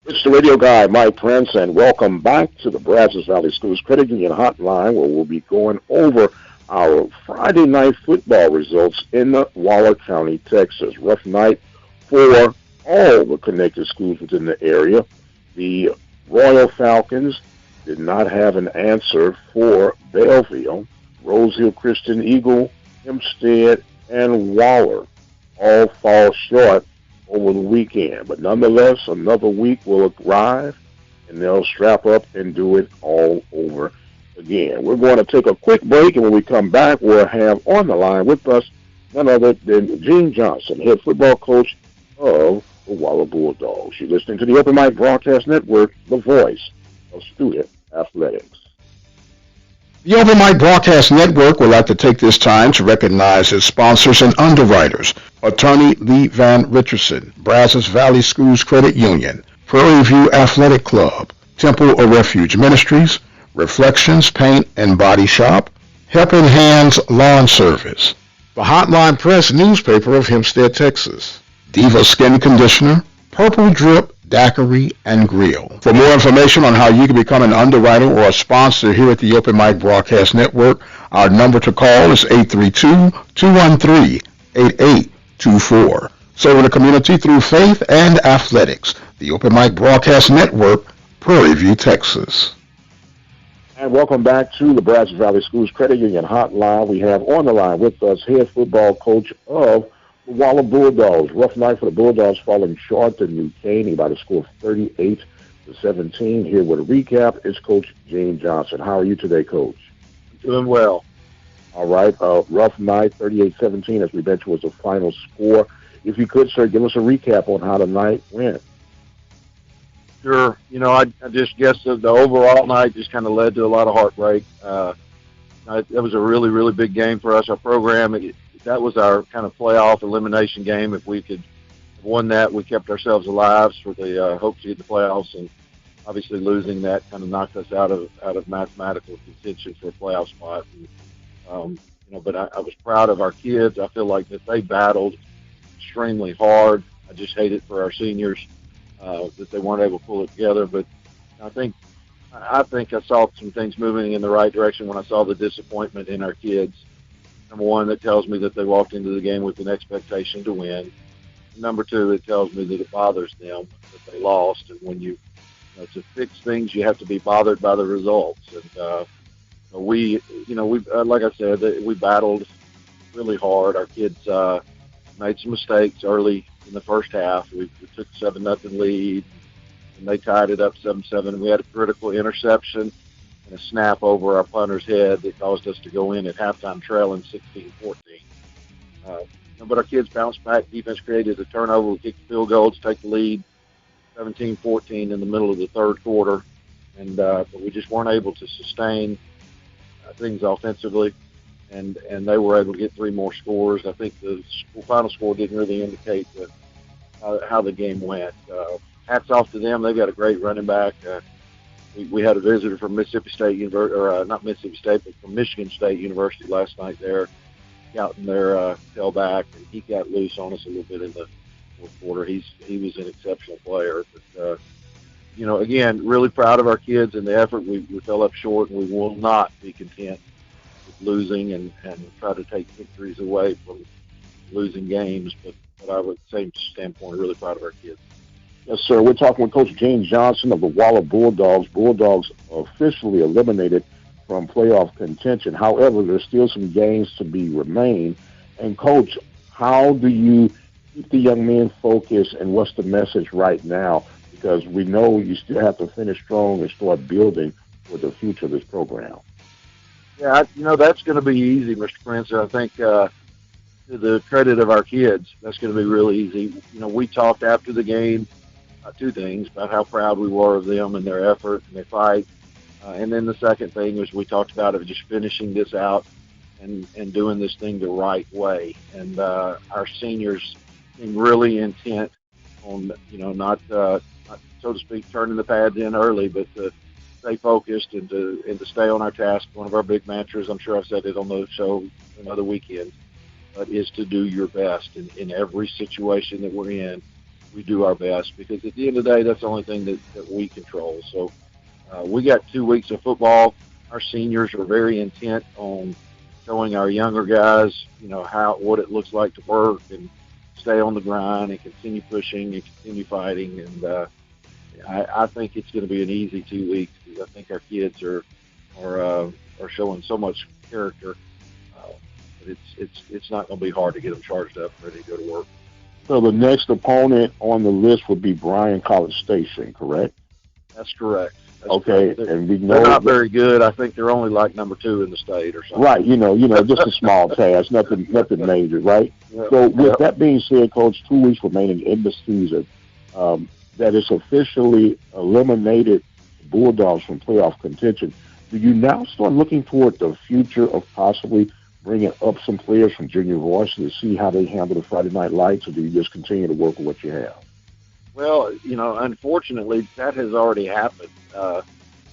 It's the radio guy, Mike Prince, and welcome back to the Brazos Valley Schools Credit Union Hotline, where we'll be going over our Friday night football results in Waller County, Texas. Rough night for all the connected schools within the area. The Royal Falcons did not have an answer for Belleville. Rose Hill Christian Eagle, Hempstead, and Waller all fall short over the weekend. But nonetheless, another week will arrive, and they'll strap up and do it all over again. We're going to take a quick break, and when we come back, we'll have on the line with us none other than Gene Johnson, head football coach of the Waller Bulldogs. You're listening to the Open Mic Broadcast Network, the voice of student athletics. The Open Mic Broadcast Network would like to take this time to recognize its sponsors and underwriters: Attorney Lee Van Richardson, Brazos Valley Schools Credit Union, Prairie View Athletic Club, Temple of Refuge Ministries, Reflections Paint and Body Shop, Helping Hands Lawn Service, the Hotline Press newspaper of Hempstead, Texas, Diva Skin Conditioner, Purple Drip Daiquiri and Grill. For more information on how you can become an underwriter or a sponsor here at the Open Mic Broadcast Network, our number to call is 832-213-8824. Serving the community through faith and athletics. The Open Mic Broadcast Network, Prairie View, Texas. And welcome back to the Brazos Valley Schools Credit Union Hotline. We have on the line with us head football coach of the Waller Bulldogs. Rough night for the Bulldogs, falling short to New Caney by the score of 38-17. Here with a recap is Coach Gene Johnson. How are you today, Coach? Doing well. All right. Rough night, 38-17, as we mentioned, was the final score. If you could, sir, give us a recap on how the night went. Sure. I just guess the overall night just kind of led to a lot of heartbreak. That was a really, really big game for us, our program. That was our kind of playoff elimination game. If we could have won that, we kept ourselves alive for the hopes to get the playoffs, and obviously losing that kind of knocked us out of mathematical contention for a playoff spot. And, but I was proud of our kids. I feel like that they battled extremely hard. I just hate it for our seniors that they weren't able to pull it together. But I think I saw some things moving in the right direction when I saw the disappointment in our kids. Number one, that tells me that they walked into the game with an expectation to win. Number two, it tells me that it bothers them that they lost. And when to fix things, you have to be bothered by the results. And we like I said, we battled really hard. Our kids made some mistakes early in the first half. We took a 7-0 lead, and they tied it up 7-7. We had a critical interception and a snap over our punter's head that caused us to go in at halftime trailing 16-14. But our kids bounced back. Defense created a turnover. We kicked the field goal to take the lead 17-14 in the middle of the third quarter. And but we just weren't able to sustain things offensively. And they were able to get three more scores. I think the final score didn't really indicate how the game went. Hats off to them. They've got a great running back. We had a visitor from Mississippi State University, or not Mississippi State, but from Michigan State University last night there, scouting their tailback, and he got loose on us a little bit in the fourth quarter. He was an exceptional player. But, again, really proud of our kids and the effort. We fell up short, and we will not be content with losing and try to take victories away from losing games. But I would say, standpoint, really proud of our kids. Yes, sir. We're talking with Coach Gene Johnson of the Waller Bulldogs. Bulldogs officially eliminated from playoff contention. However, there's still some games to be remain. And, Coach, how do you keep the young men focused, and what's the message right now? Because we know you still have to finish strong and start building for the future of this program. Yeah, that's going to be easy, Mr. Prince. I think to the credit of our kids, that's going to be really easy. We talked after the game two things about how proud we were of them and their effort and their fight. And then the second thing was we talked about of just finishing this out and doing this thing the right way. And our seniors seem really intent on, not so to speak, turning the pads in early, but to stay focused and to stay on our task. One of our big mantras, I'm sure I've said it on the show another weekend, but is to do your best in every situation that we're in. we do our best, because at the end of the day, that's the only thing that we control. So we got 2 weeks of football. Our seniors are very intent on showing our younger guys, what it looks like to work and stay on the grind and continue pushing and continue fighting. And I think it's going to be an easy 2 weeks, because I think our kids are showing so much character. But it's not going to be hard to get them charged up and ready to go to work. So the next opponent on the list would be Bryan College Station, correct? That's correct. Okay, and we know they're not very good. I think they're only like number 2 in the state or something. Right, just a small task, nothing major, right? Yep. So with that being said, Coach, 2 weeks remaining in the season, that is officially eliminated Bulldogs from playoff contention. Do you now start looking toward the future of possibly bringing up some players from junior varsity to see how they handle the Friday Night Lights, or do you just continue to work with what you have? Well, unfortunately, that has already happened,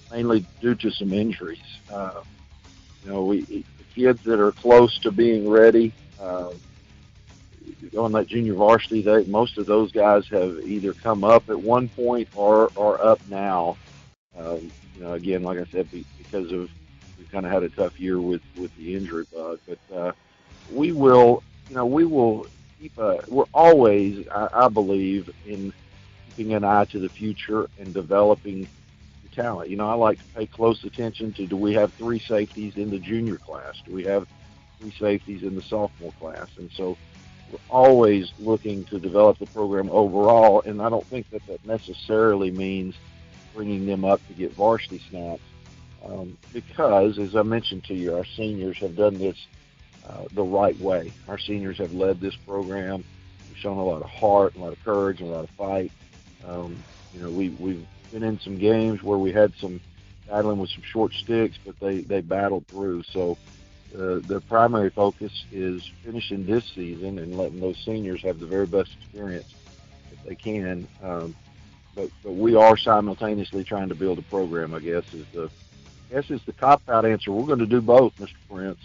mainly due to some injuries. The kids that are close to being ready on that junior varsity, most of those guys have either come up at one point or are up now. Again, like I said, because of we've kind of had a tough year with the injury bug, but we will keep. We're always, I believe, in keeping an eye to the future and developing the talent. I like to pay close attention to, do we have 3 safeties in the junior class? Do we have 3 safeties in the sophomore class? And so we're always looking to develop the program overall, and I don't think that necessarily means bringing them up to get varsity snaps, because, as I mentioned to you, our seniors have done this the right way. Our seniors have led this program. We've shown a lot of heart, a lot of courage, and a lot of fight. We've been in some games where we had some battling with some short sticks, but they battled through. So the primary focus is finishing this season and letting those seniors have the very best experience that they can. But we are simultaneously trying to build a program, I guess is the cop-out answer. We're going to do both, Mr. Prince.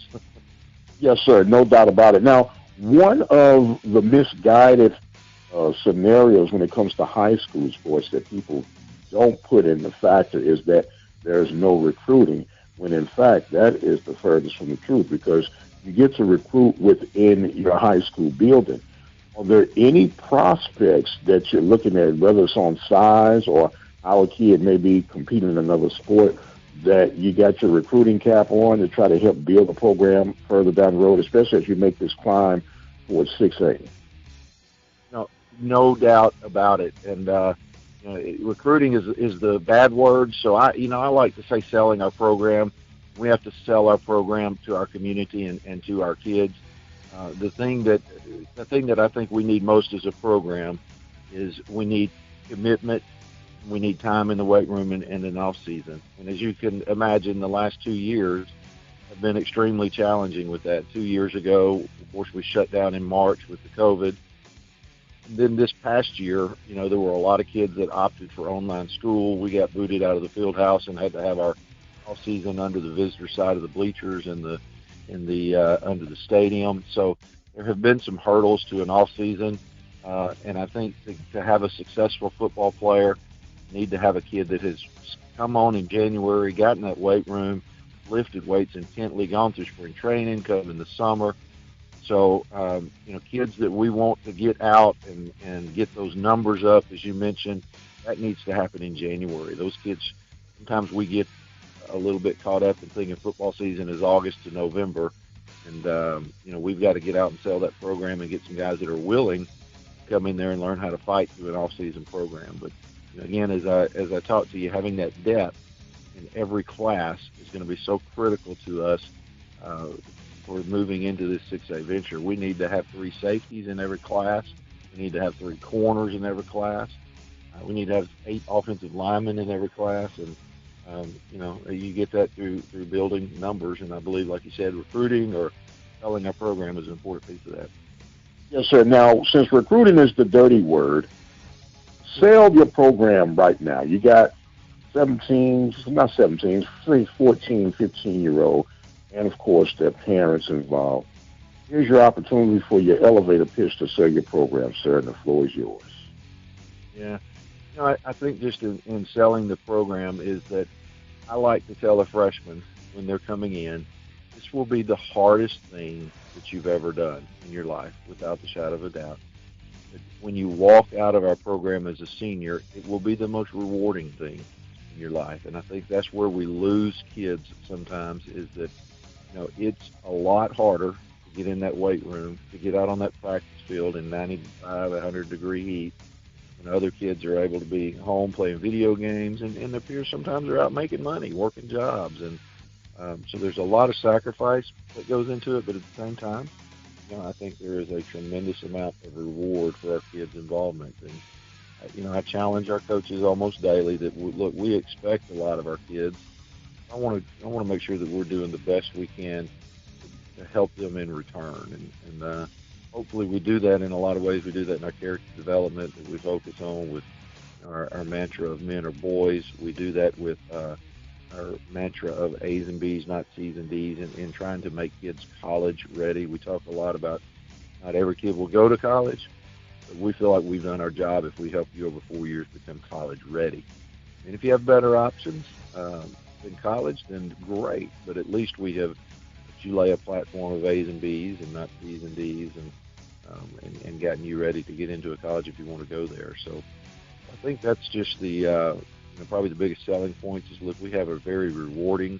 Yes, sir, no doubt about it. Now, one of the misguided scenarios when it comes to high school sports that people don't put in the factor is that there's no recruiting, when in fact that is the furthest from the truth, because you get to recruit within your high school building. Are there any prospects that you're looking at, whether it's on size or how a kid may be competing in another sport, that you got your recruiting cap on to try to help build a program further down the road, especially as you make this climb towards 6A? No doubt about it. And recruiting is the bad word. So I like to say selling our program. We have to sell our program to our community and to our kids. The thing that I think we need most as a program is we need commitment. We need time in the weight room and in off season. And as you can imagine, the last 2 years have been extremely challenging with that. 2 years ago, of course, we shut down in March with the COVID. And then this past year, there were a lot of kids that opted for online school. We got booted out of the field house and had to have our off season under the visitor side of the bleachers and under the stadium. So there have been some hurdles to an off season, and I think to have a successful football player, you need to have a kid that has come on in January, got in that weight room, lifted weights intently, gone through spring training, come in the summer. So, kids that we want to get out and get those numbers up, as you mentioned, that needs to happen in January. Those kids, sometimes we get a little bit caught up in thinking football season is August to November. And, we've got to get out and sell that program and get some guys that are willing to come in there and learn how to fight through an off-season program. But, again, as I talked to you, having that depth in every class is going to be so critical to us for moving into this 6A venture. We need to have 3 safeties in every class. We need to have 3 corners in every class. We need to have 8 offensive linemen in every class. And, you get that through building numbers. And I believe, like you said, recruiting or selling our program is an important piece of that. Yes, sir. Now, since recruiting is the dirty word, sell your program right now. You got 14, 15-year-old, and, of course, their parents involved. Here's your opportunity for your elevator pitch to sell your program, sir, and the floor is yours. Yeah. I think just in selling the program is that I like to tell a freshman when they're coming in, this will be the hardest thing that you've ever done in your life, without the shadow of a doubt. But when you walk out of our program as a senior, it will be the most rewarding thing in your life. And I think that's where we lose kids sometimes, is that, it's a lot harder to get in that weight room, to get out on that practice field in 95, 100-degree heat, when other kids are able to be home playing video games, and their peers sometimes are out making money, working jobs. And so there's a lot of sacrifice that goes into it, but at the same time, I think there is a tremendous amount of reward for our kids' involvement. And, I challenge our coaches almost daily that, look, we expect a lot of our kids. I want to make sure that we're doing the best we can to help them in return. And hopefully we do that in a lot of ways. We do that in our character development that we focus on with our mantra of men or boys. We do that with our mantra of A's and B's, not C's and D's, in trying to make kids college ready. We talk a lot about not every kid will go to college, but we feel like we've done our job if we help you over 4 years become college ready. And if you have better options in college, then great. But at least we have, if you lay a platform of A's and B's and not C's and D's, and gotten you ready to get into a college if you want to go there. So I think that's just the probably the biggest selling points is, look, we have a very rewarding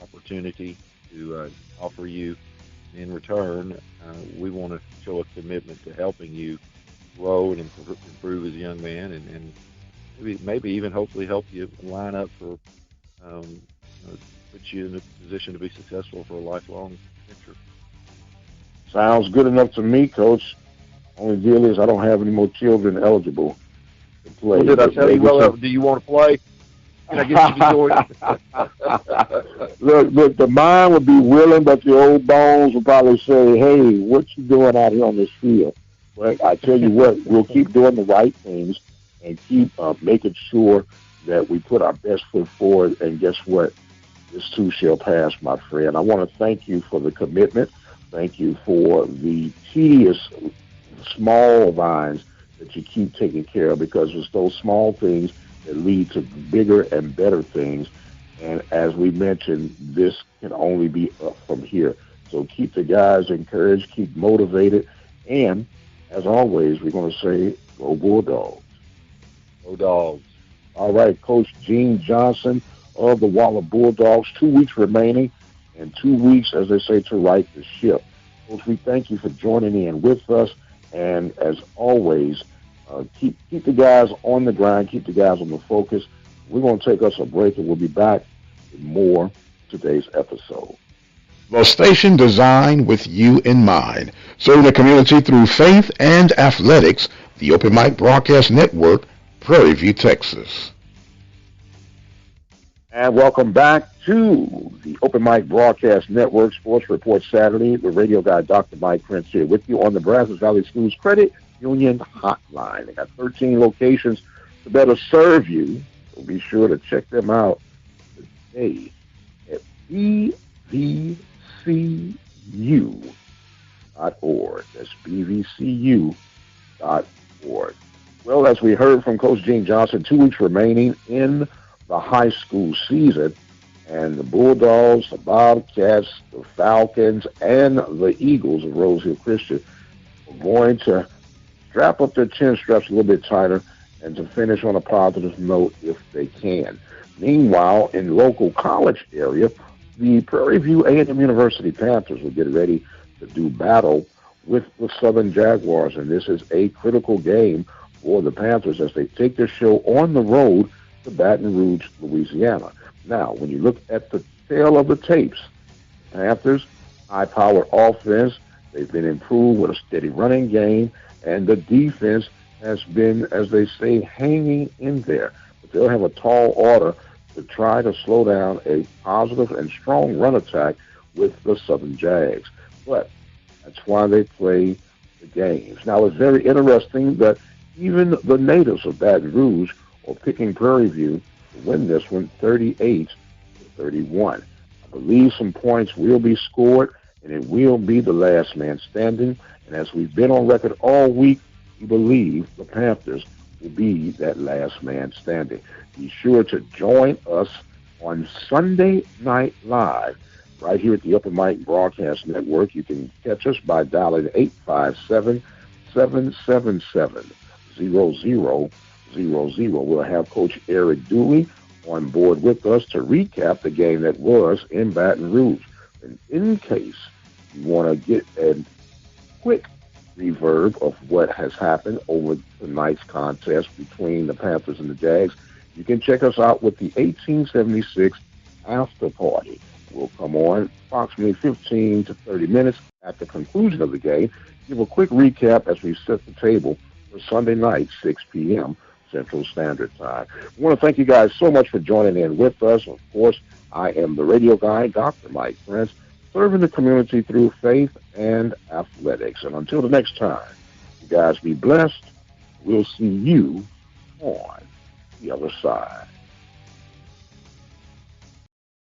opportunity to offer you. In return, we want to show a commitment to helping you grow and improve as a young man, and maybe even hopefully help you line up for put you in a position to be successful for a lifelong future. Sounds good enough to me, Coach. Only deal is I don't have any more children eligible to play. Well, did I tell you, do you want to play? Can I get you to join? Look, the mind would be willing, but the old bones would probably say, hey, what you doing out here on this field? But I tell you what, we'll keep doing the right things and keep making sure that we put our best foot forward. And guess what? This too shall pass, my friend. I want to thank you for the commitment. Thank you for the tedious small vines that you keep taking care of, because it's those small things that lead to bigger and better things. And as we mentioned, this can only be up from here. So keep the guys encouraged, keep motivated, and as always, we're going to say, go Bulldogs. Go Dogs. All right, Coach Gene Johnson of the Waller Bulldogs, 2 weeks remaining, and 2 weeks, as they say, to right the ship. Coach, we thank you for joining in with us, and as always, keep the guys on the grind, keep the guys on the focus. We're going to take us a break, and we'll be back with more today's episode. The station designed with you in mind, serving the community through faith and athletics, the Open Mic Broadcast Network, Prairie View, Texas. And welcome back to the Open Mic Broadcast Network Sports Report Saturday. The radio guy, Dr. Mike Prince, here with you on the Brazos Valley Schools Credit Union Hotline. They got 13 locations to better serve you, so be sure to check them out today at bvcu.org. That's bvcu.org. Well, as we heard from Coach Gene Johnson, 2 weeks remaining in the high school season, and the Bulldogs, the Bobcats, the Falcons, and the Eagles of Rose Hill Christian are going to strap up their chin straps a little bit tighter and to finish on a positive note if they can. Meanwhile, in local college area, the Prairie View A&M University Panthers will get ready to do battle with the Southern Jaguars, and this is a critical game for the Panthers as they take their show on the road to Baton Rouge, Louisiana. Now, when you look at the tail of the tapes, Panthers, high-powered offense, they've been improved with a steady running game, and the defense has been, as they say, hanging in there. But they'll have a tall order to try to slow down a positive and strong run attack with the Southern Jags. But that's why they play the games. Now, it's very interesting that even the natives of Baton Rouge are picking Prairie View to win this one 38-31. I believe some points will be scored, and it will be the last man standing. And as we've been on record all week, we believe the Panthers will be that last man standing. Be sure to join us on Sunday Night Live right here at the Open Mic Broadcast Network. You can catch us by dialing 857-777-0000. We'll have Coach Eric Dooley on board with us to recap the game that was in Baton Rouge. And in case you want to get a quick reverb of what has happened over tonight's contest between the Panthers and the Jags, you can check us out with the 1876 After Party. We'll come on approximately 15 to 30 minutes at the conclusion of the game, give a quick recap as we set the table for Sunday night, 6 p.m. Central Standard Time. I want to thank you guys so much for joining in with us. Of course, I am the radio guy, Dr. Mike Prince, serving the community through faith and athletics. And until the next time, you guys be blessed. We'll see you on the other side.